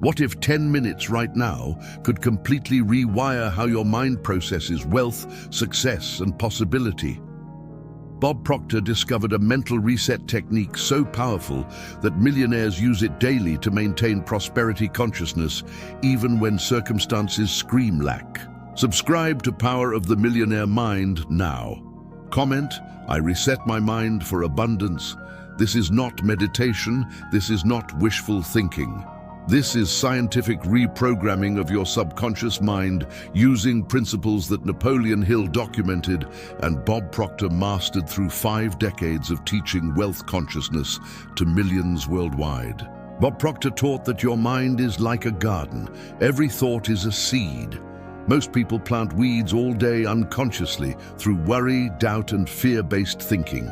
What if 10 minutes right now could completely rewire how your mind processes wealth, success, and possibility? Bob Proctor discovered a mental reset technique so powerful that millionaires use it daily to maintain prosperity consciousness, even when circumstances scream lack. Subscribe to Power of the Millionaire Mind now. Comment, "I reset my mind for abundance." This is not meditation, this is not wishful thinking. This is scientific reprogramming of your subconscious mind using principles that Napoleon Hill documented and Bob Proctor mastered through 5 decades of teaching wealth consciousness to millions worldwide. Bob Proctor taught that your mind is like a garden. Every thought is a seed. Most people plant weeds all day unconsciously through worry, doubt, and fear-based thinking.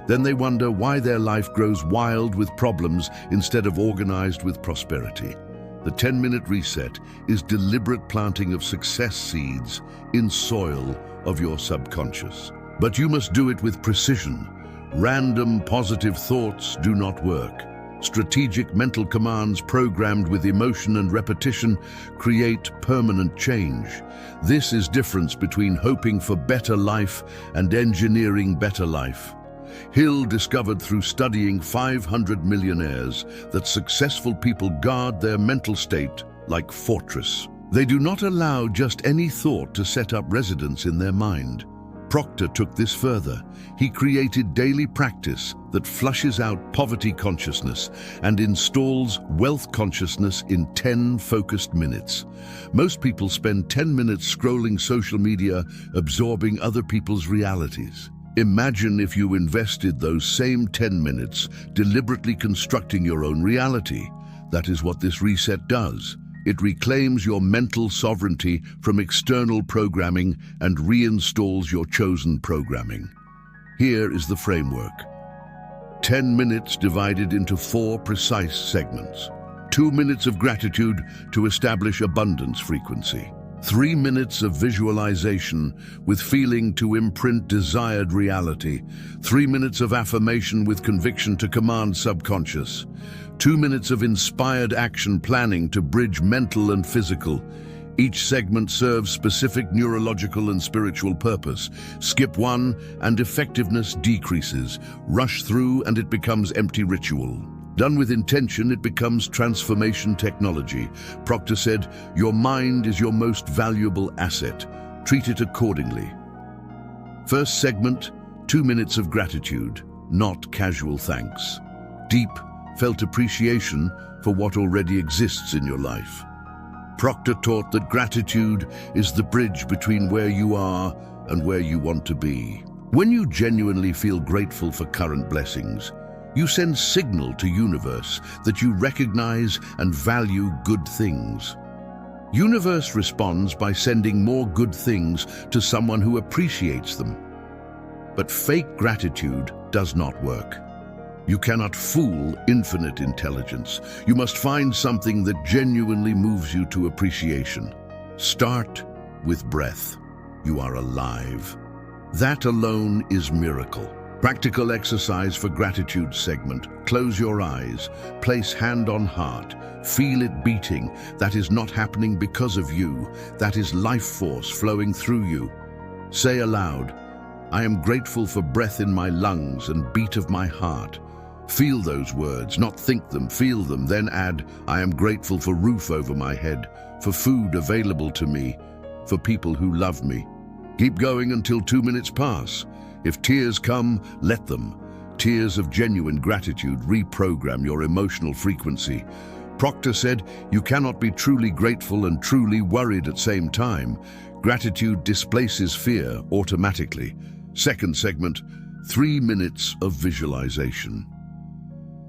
Then they wonder why their life grows wild with problems instead of organized with prosperity. The 10-minute reset is deliberate planting of success seeds in soil of your subconscious. But you must do it with precision. Random positive thoughts do not work. Strategic mental commands programmed with emotion and repetition create permanent change. This is the difference between hoping for better life and engineering better life. Hill discovered through studying 500 millionaires that successful people guard their mental state like fortress. They do not allow just any thought to set up residence in their mind. Proctor took this further. He created daily practice that flushes out poverty consciousness and installs wealth consciousness in 10 focused minutes. Most people spend 10 minutes scrolling social media, absorbing other people's realities. Imagine if you invested those same 10 minutes deliberately constructing your own reality. That is what this reset does. It reclaims your mental sovereignty from external programming and reinstalls your chosen programming. Here is the framework. 10 minutes divided into 4 precise segments. 2 minutes of gratitude to establish abundance frequency. 3 minutes of visualization with feeling to imprint desired reality. 3 minutes of affirmation with conviction to command subconscious. 2 minutes of inspired action planning to bridge mental and physical. Each segment serves specific neurological and spiritual purpose. Skip one and effectiveness decreases. Rush through and it becomes empty ritual. Done with intention, it becomes transformation technology. Proctor said, "Your mind is your most valuable asset. Treat it accordingly." First segment, 2 minutes of gratitude, not casual thanks. Deep, felt appreciation for what already exists in your life. Proctor taught that gratitude is the bridge between where you are and where you want to be. When you genuinely feel grateful for current blessings, you send signal to universe that you recognize and value good things. Universe responds by sending more good things to someone who appreciates them. But fake gratitude does not work. You cannot fool infinite intelligence. You must find something that genuinely moves you to appreciation. Start with breath. You are alive. That alone is miracle. Practical exercise for gratitude segment. Close your eyes. Place hand on heart. Feel it beating. That is not happening because of you. That is life force flowing through you. Say aloud, "I am grateful for breath in my lungs and beat of my heart." Feel those words, not think them, feel them. Then add, "I am grateful for roof over my head, for food available to me, for people who love me." Keep going until 2 minutes pass. If tears come, let them. Tears of genuine gratitude reprogram your emotional frequency. Proctor said, "You cannot be truly grateful and truly worried at the same time." Gratitude displaces fear automatically. Second segment, 3 minutes of visualization.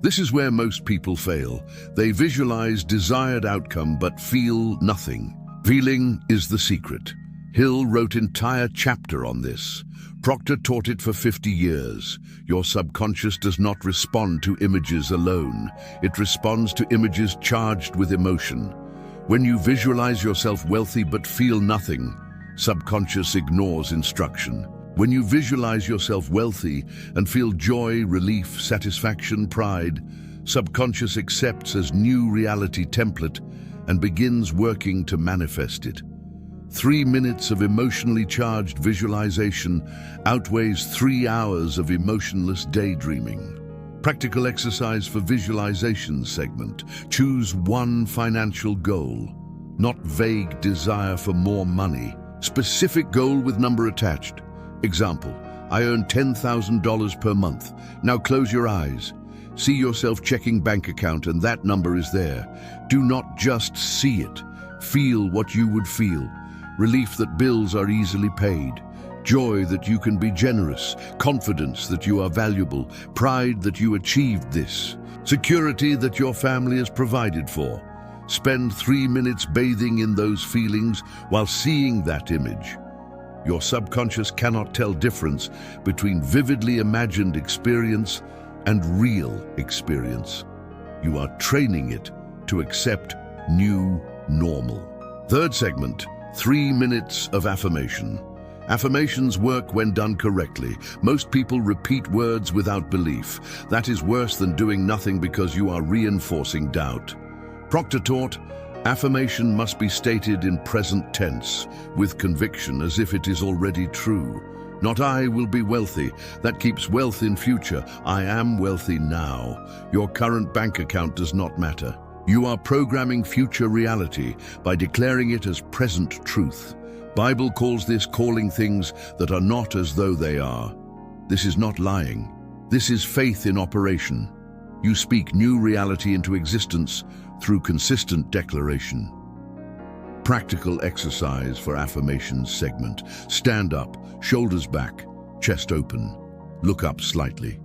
This is where most people fail. They visualize desired outcome but feel nothing. Feeling is the secret. Hill wrote an entire chapter on this. Proctor taught it for 50 years. Your subconscious does not respond to images alone. It responds to images charged with emotion. When you visualize yourself wealthy but feel nothing, subconscious ignores instruction. When you visualize yourself wealthy and feel joy, relief, satisfaction, pride, subconscious accepts as new reality template and begins working to manifest it. 3 minutes of emotionally charged visualization outweighs 3 hours of emotionless daydreaming. Practical exercise for visualization segment. Choose one financial goal, not vague desire for more money. Specific goal with number attached. Example, I earn $10,000 per month. Now close your eyes. See yourself checking bank account and that number is there. Do not just see it. Feel what you would feel. Relief that bills are easily paid. Joy that you can be generous. Confidence that you are valuable. Pride that you achieved this. Security that your family is provided for. Spend 3 minutes bathing in those feelings while seeing that image. Your subconscious cannot tell difference between vividly imagined experience and real experience. You are training it to accept new normal. Third segment, 3 minutes of affirmation. Affirmations work when done correctly. Most people repeat words without belief. That is worse than doing nothing because you are reinforcing doubt. Proctor taught, affirmation must be stated in present tense, with conviction as if it is already true. Not I will be wealthy. That keeps wealth in future. I am wealthy now. Your current bank account does not matter. You are programming future reality by declaring it as present truth. Bible calls this calling things that are not as though they are. This is not lying. This is faith in operation. You speak new reality into existence through consistent declaration. Practical exercise for affirmations segment. Stand up, shoulders back, chest open. Look up slightly.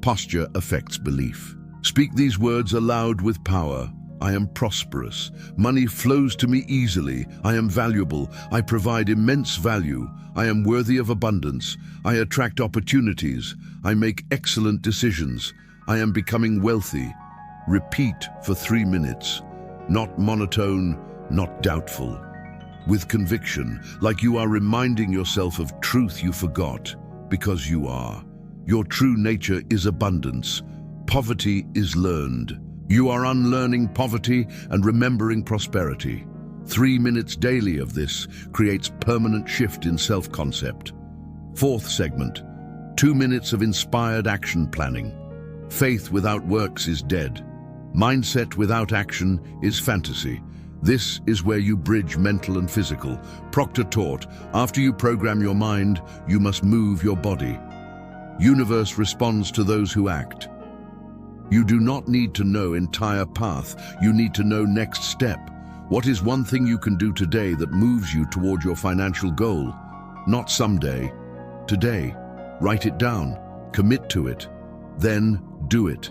Posture affects belief. Speak these words aloud with power. I am prosperous. Money flows to me easily. I am valuable. I provide immense value. I am worthy of abundance. I attract opportunities. I make excellent decisions. I am becoming wealthy. Repeat for 3 minutes. Not monotone, not doubtful. With conviction, like you are reminding yourself of truth you forgot, because you are. Your true nature is abundance. Poverty is learned. You are unlearning poverty and remembering prosperity. 3 minutes daily of this creates permanent shift in self-concept. Fourth segment, 2 minutes of inspired action planning. Faith without works is dead. Mindset without action is fantasy. This is where you bridge mental and physical. Proctor taught, after you program your mind, you must move your body. Universe responds to those who act. You do not need to know entire path. You need to know next step. What is one thing you can do today that moves you toward your financial goal? Not someday. Today. Write it down. Commit to it. Then do it.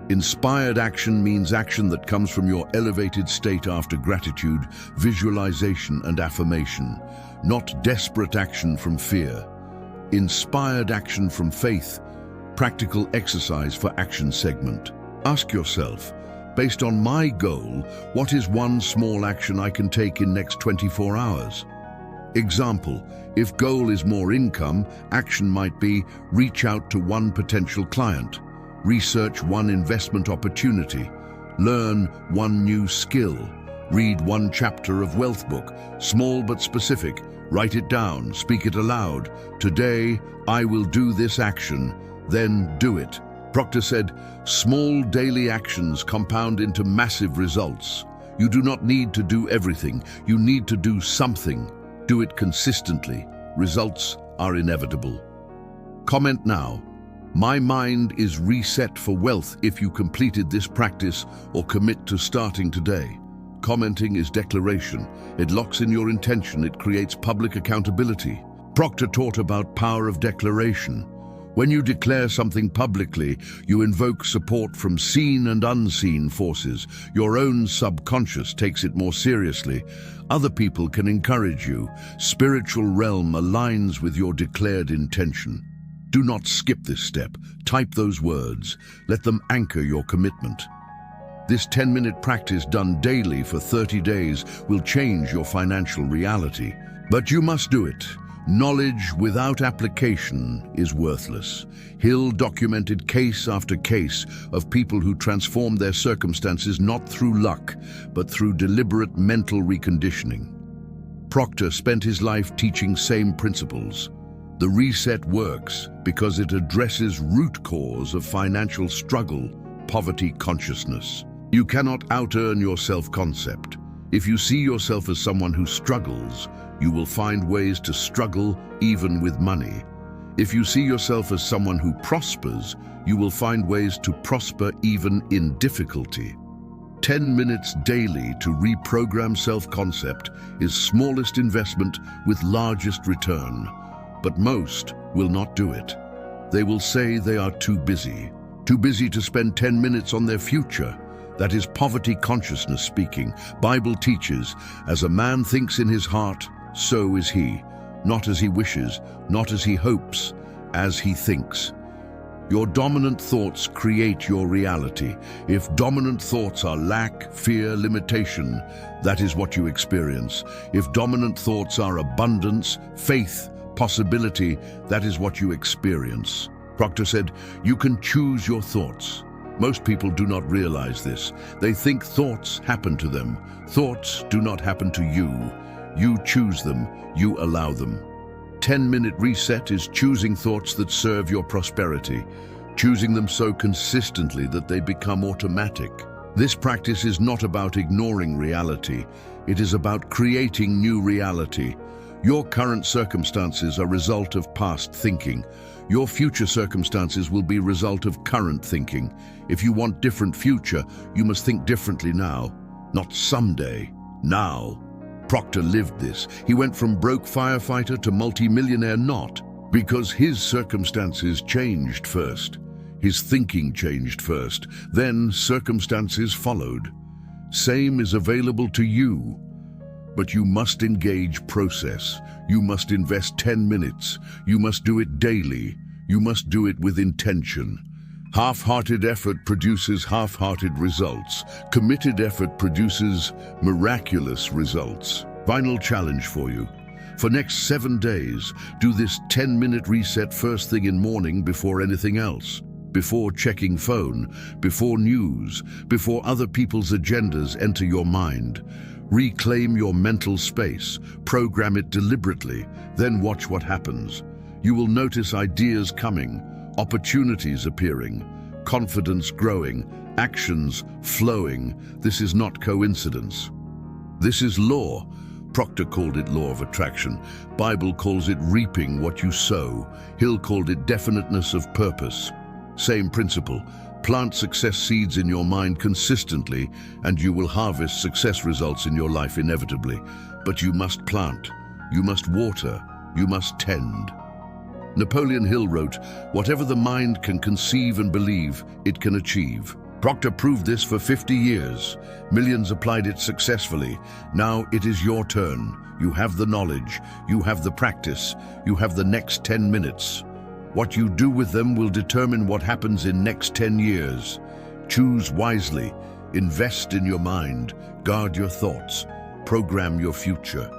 Inspired action means action that comes from your elevated state after gratitude, visualization, and affirmation, not desperate action from fear. Inspired action from faith. Practical exercise for action segment. Ask yourself, based on my goal, what is one small action I can take in next 24 hours? Example, if goal is more income, action might be reach out to one potential client, research one investment opportunity, learn one new skill, read one chapter of wealth book, small but specific, write it down, speak it aloud. Today, I will do this action. Then do it. Proctor said, small daily actions compound into massive results. You do not need to do everything. You need to do something. Do it consistently. Results are inevitable. Comment now. My mind is reset for wealth if you completed this practice or commit to starting today. Commenting is declaration. It locks in your intention. It creates public accountability. Proctor taught about power of declaration. When you declare something publicly, you invoke support from seen and unseen forces. Your own subconscious takes it more seriously. Other people can encourage you. Spiritual realm aligns with your declared intention. Do not skip this step. Type those words. Let them anchor your commitment. This 10-minute practice done daily for 30 days will change your financial reality. But you must do it. Knowledge without application is worthless. Hill documented case after case of people who transformed their circumstances not through luck, but through deliberate mental reconditioning. Proctor spent his life teaching same principles. The reset works because it addresses root cause of financial struggle, poverty consciousness. You cannot out-earn your self-concept. If you see yourself as someone who struggles, you will find ways to struggle even with money. If you see yourself as someone who prospers, you will find ways to prosper even in difficulty. 10 minutes daily to reprogram self-concept is smallest investment with largest return. But most will not do it. They will say they are too busy to spend 10 minutes on their future. That is poverty consciousness speaking. Bible teaches, as a man thinks in his heart, so is he. Not as he wishes, not as he hopes, as he thinks. Your dominant thoughts create your reality. If dominant thoughts are lack, fear, limitation, that is what you experience. If dominant thoughts are abundance, faith, possibility, that is what you experience. Proctor said, you can choose your thoughts. Most people do not realize this. They think thoughts happen to them. Thoughts do not happen to you. You choose them, you allow them. 10-minute reset is choosing thoughts that serve your prosperity, choosing them so consistently that they become automatic. This practice is not about ignoring reality. It is about creating new reality. Your current circumstances are a result of past thinking. Your future circumstances will be a result of current thinking. If you want different future, you must think differently now, not someday, now. Proctor lived this. He went from broke firefighter to multi-millionaire not because his circumstances changed first. His thinking changed first. Then circumstances followed. Same is available to you. But you must engage process. You must invest 10 minutes. You must do it daily. You must do it with intention. Half-hearted effort produces half-hearted results. Committed effort produces miraculous results. Final challenge for you. For next 7 days, do this 10-minute reset first thing in morning before anything else. Before checking phone, before news, before other people's agendas enter your mind. Reclaim your mental space, program it deliberately, then watch what happens. You will notice ideas coming, opportunities appearing, confidence growing, actions flowing. This is not coincidence. This is law. Proctor called it law of attraction. Bible calls it reaping what you sow. Hill called it definiteness of purpose. Same principle. Plant success seeds in your mind consistently, and you will harvest success results in your life inevitably. But you must plant, you must water, you must tend. Napoleon Hill wrote, "Whatever the mind can conceive and believe, it can achieve." Proctor proved this for 50 years. Millions applied it successfully. Now it is your turn. You have the knowledge, you have the practice, you have the next 10 minutes. What you do with them will determine what happens in next 10 years. Choose wisely, invest in your mind, guard your thoughts, program your future.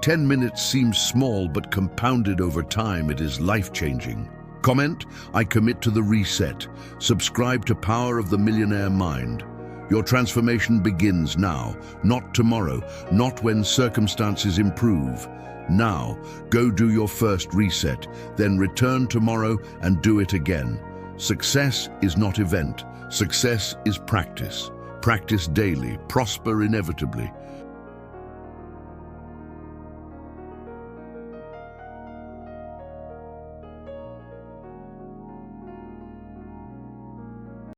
10 minutes seems small, but compounded over time, it is life-changing. Comment, I commit to the reset. Subscribe to Power of the Millionaire Mind. Your transformation begins now, not tomorrow, not when circumstances improve. Now, go do your first reset, then return tomorrow and do it again. Success is not event. Success is practice. Practice daily, prosper inevitably.